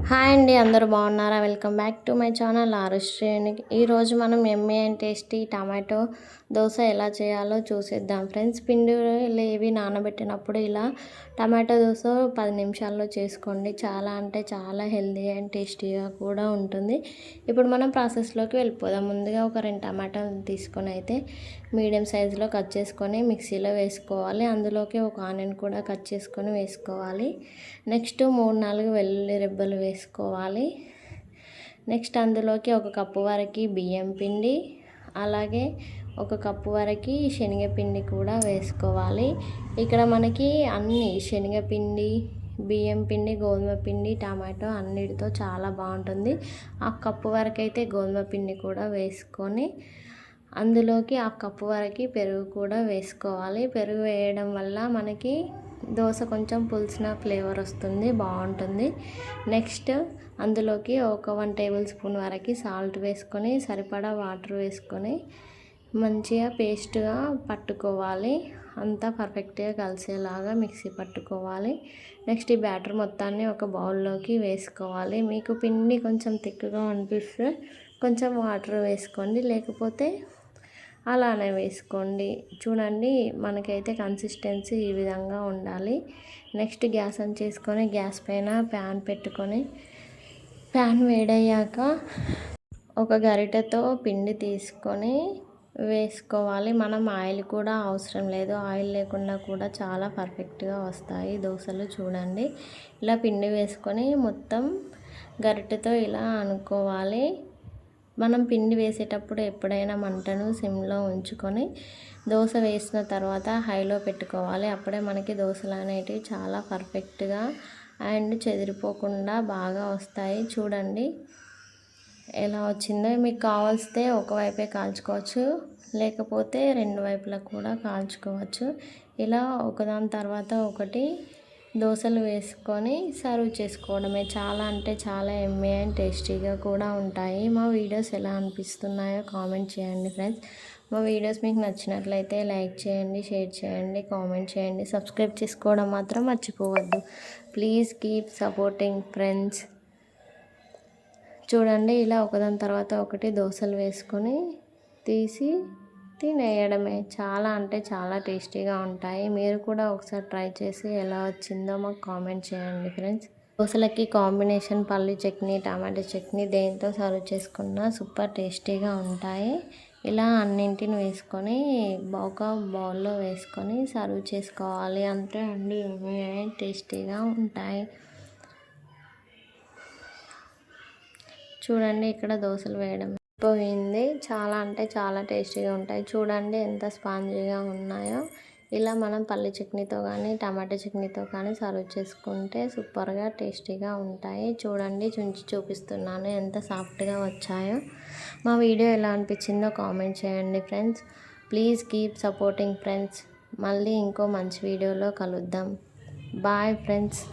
Hi అండి, అందరూ బాగున్నారా? Welcome back to my channel Arushreni. ఈరోజు మనం yummy and tasty tomato dosa ఎలా చేయాలో చూసేద్దాం ఫ్రెండ్స్. పిండిలు ఏవి నానబెట్టినప్పుడు ఇలా టమాటో దోశ 10 నిమిషాల్లో చేసుకోండి. చాలా అంటే చాలా హెల్తీ అండ్ టేస్టీగా కూడా ఉంటుంది. ఇప్పుడు మనం ప్రాసెస్లోకి వెళ్ళిపోదాం. ముందుగా ఒక 2 టమాటాలు తీసుకొని అయితే మీడియం సైజులో కట్ చేసుకొని మిక్సీలో వేసుకోవాలి. అందులోకి ఒక ఆనియన్ కూడా కట్ చేసుకొని వేసుకోవాలి. నెక్స్ట్ 3-4 వెల్లుల్లి రెబ్బలు వేసుకోవాలి. నెక్స్ట్ అందులోకి 1 కప్పు వరకు బియ్యం పిండి, అలాగే 1 కప్పు వరకు శనగపిండి కూడా వేసుకోవాలి. ఇక్కడ మనకి అన్ని శనగపిండి, బియ్యం పిండి, గోధుమ పిండి, టమాటో అన్నిటితో చాలా బాగుంటుంది. 1 కప్పు వరకు అయితే గోధుమ పిండి కూడా వేసుకొని అందులోకి 1 కప్పు వరకు పెరుగు కూడా వేసుకోవాలి. పెరుగు వేయడం వల్ల మనకి దోశ కొంచెం పులిసిన ఫ్లేవర్ వస్తుంది, బాగుంటుంది. నెక్స్ట్ అందులోకి ఒక 1 టేబుల్ స్పూన్ వరకు సాల్ట్ వేసుకొని సరిపడా వాటర్ వేసుకొని మంచిగా పేస్ట్గా పట్టుకోవాలి. అంతా పర్ఫెక్ట్గా కలిసేలాగా మిక్సీ పట్టుకోవాలి. నెక్స్ట్ ఈ బ్యాటర్ మొత్తాన్ని ఒక బౌల్లోకి వేసుకోవాలి. మీకు పిండి కొంచెం థిక్గా అనిపిస్తే కొంచెం వాటర్ వేసుకోండి, లేకపోతే అలానే వేసుకోండి. చూడండి, మనకైతే కన్సిస్టెన్సీ ఈ విధంగా ఉండాలి. నెక్స్ట్ గ్యాస్ ఆన్ చేసుకొని గ్యాస్ పైన ప్యాన్ పెట్టుకొని ప్యాన్ వేడయ్యాక ఒక గరిటెతో పిండి తీసుకొని వేసుకోవాలి. మనం ఆయిల్ కూడా అవసరం లేదు, ఆయిల్ లేకుండా కూడా చాలా పర్ఫెక్ట్గా వస్తాయి దోశలు. చూడండి, ఇలా పిండి వేసుకొని మొత్తం గరిటెతో ఇలా అనుకోవాలి. మనం పిండి వేసేటప్పుడు ఎప్పుడైనా మంటను సిమ్లో ఉంచుకొని దోశ వేసిన తర్వాత హైలో పెట్టుకోవాలి. అప్పుడే మనకి దోశలు అనేటివి చాలా పర్ఫెక్ట్గా అండ్ చెదిరిపోకుండా బాగా వస్తాయి. చూడండి ఎలా వచ్చిందో. మీకు కావాల్సితే ఒకవైపే కాల్చుకోవచ్చు, లేకపోతే 2 వైపులా కూడా కాల్చుకోవచ్చు. ఇలా ఒకదాని తర్వాత ఒకటి దోశలు వేసుకొని సర్వ్ చేసుకోవడమే. చాలా అంటే చాలా ఎమ్మీ అండ్ టేస్టీగా కూడా ఉంటాయి. మా వీడియోస్ ఎలా అనిపిస్తున్నాయో కామెంట్ చేయండి ఫ్రెండ్స్. మా వీడియోస్ మీకు నచ్చినట్లయితే లైక్ చేయండి, షేర్ చేయండి, కామెంట్ చేయండి. సబ్స్క్రైబ్ చేసుకోవడం మాత్రం మర్చిపోవద్దు. Please keep supporting friends. చూడండి, ఇలా ఒకదాని తర్వాత ఒకటి దోశలు వేసుకొని తీసి తినేయడమే. చాలా అంటే చాలా టేస్టీగా ఉంటాయి. మీరు కూడా ఒకసారి ట్రై చేసి ఎలా వచ్చిందో మాకు కామెంట్ చేయండి ఫ్రెండ్స్. దోశలకి కాంబినేషన్ పల్లి చట్నీ, టమాటో చట్నీ దేంతో సర్వ్ చేసుకున్నా సూపర్ టేస్టీగా ఉంటాయి. ఇలా అన్నింటిని వేసుకొని ఒక బౌల్లో వేసుకొని సర్వ్ చేసుకోవాలి. అంతే అండి, టేస్టీగా ఉంటాయి. చూడండి, ఇక్కడ దోశలు వేయడం పోయింది. చాలా అంటే చాలా టేస్టీగా ఉంటాయి. చూడండి ఎంత స్పాంజీగా ఉన్నాయో. ఇలా మనం పల్లి చట్నీతో కానీ టమాటా చట్నీతో కానీ సర్వ్ చేసుకుంటే సూపర్గా టేస్టీగా ఉంటాయి. చూడండి, చుంచి చూపిస్తున్నాను ఎంత సాఫ్ట్గా వచ్చాయో. మా వీడియో ఎలా అనిపించిందో కామెంట్ చేయండి friends. Please keep supporting friends. మళ్ళీ ఇంకో మంచి వీడియోలో కలుద్దాం. Bye friends.